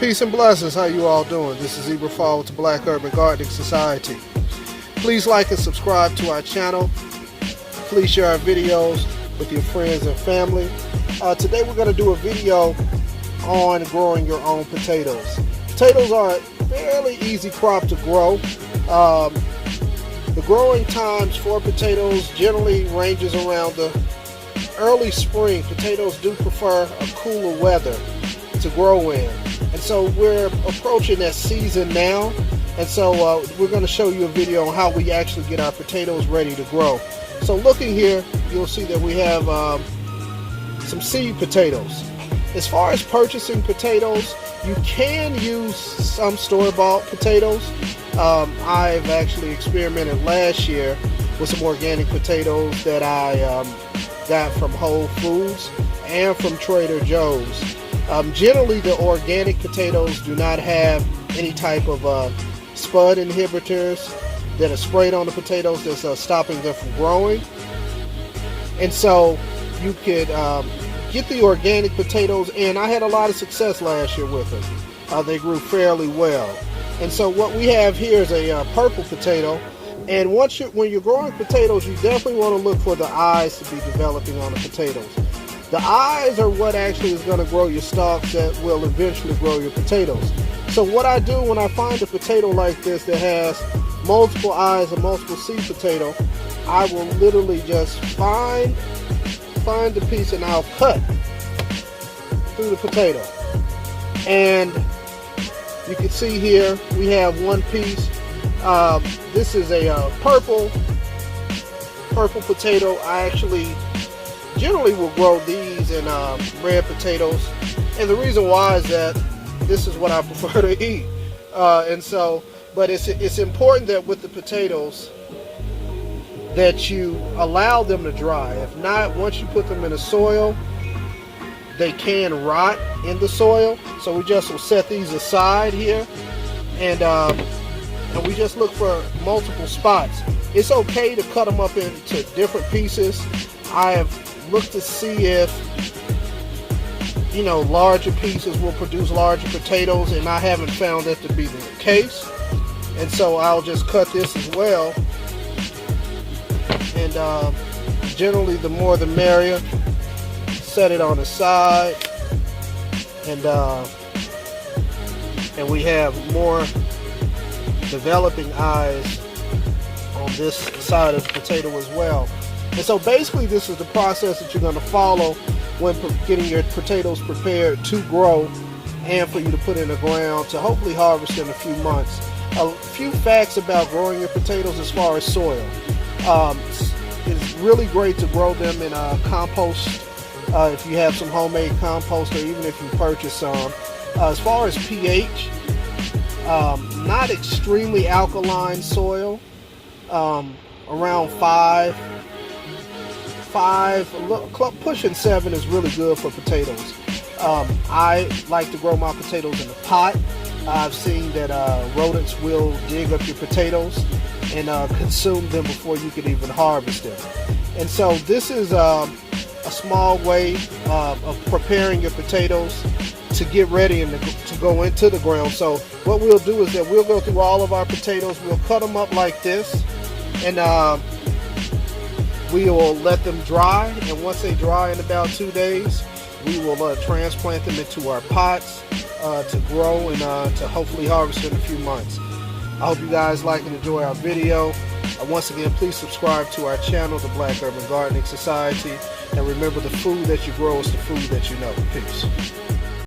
Peace and blessings. How you all doing? This is Ebra Fall with the Black Urban Gardening Society. Please like and subscribe to our channel. Please share our videos with your friends and family. Today we're going to do a video on growing your own potatoes. Potatoes are a fairly easy crop to grow. The growing times for potatoes generally ranges around the early spring. Potatoes do prefer a cooler weather to grow in. And so we're approaching that season now, and so we're going to show you a video on how we actually get our potatoes ready to grow. So looking here, you'll see that we have some seed potatoes. As far as purchasing potatoes, you can use some store-bought potatoes. I've actually experimented last year with some organic potatoes that I got from Whole Foods and from Trader Joe's. Generally, the organic potatoes do not have any type of spud inhibitors that are sprayed on the potatoes that's stopping them from growing. And so you could get the organic potatoes, and I had a lot of success last year with them. They grew fairly well. And so what we have here is a purple potato. And when you're growing potatoes, you definitely want to look for the eyes to be developing on the potatoes. The eyes are what actually is going to grow your stalks that will eventually grow your potatoes. So what I do when I find a potato like this that has multiple eyes, a multiple seed potato, I will literally just find the piece and I'll cut through the potato. And you can see here we have one piece. This is a purple potato. I actually generally will grow these in red potatoes, and the reason why is that this is what I prefer to eat. But it's important that with the potatoes that you allow them to dry. If not, once you put them in the soil, they can rot in the soil. So we just will set these aside here, and we just look for multiple spots. It's okay to cut them up into different pieces. I have looked to see if, larger pieces will produce larger potatoes, and I haven't found that to be the case. And so I'll just cut this as well. And generally, the more the merrier. Set it on the side, and we have more developing eyes on this side of the potato as well. And so basically this is the process that you're going to follow when getting your potatoes prepared to grow and for you to put in the ground to hopefully harvest in a few months. A few facts about growing your potatoes as far as soil. It's really great to grow them in compost if you have some homemade compost, or even if you purchase some. As far as pH, not extremely alkaline soil, around 5, pushing 7 is really good for potatoes. I like to grow my potatoes in a pot. I've seen that rodents will dig up your potatoes and consume them before you can even harvest them. And so this is a small way of preparing your potatoes to get ready and to go into the ground. So what we'll do is that we'll go through all of our potatoes. We'll cut them up like this, and we will let them dry, and once they dry in about 2 days, we will transplant them into our pots to grow and to hopefully harvest in a few months. I hope you guys like and enjoy our video. Once again, please subscribe to our channel, the Black Urban Gardening Society, and remember, the food that you grow is the food that you know. Peace.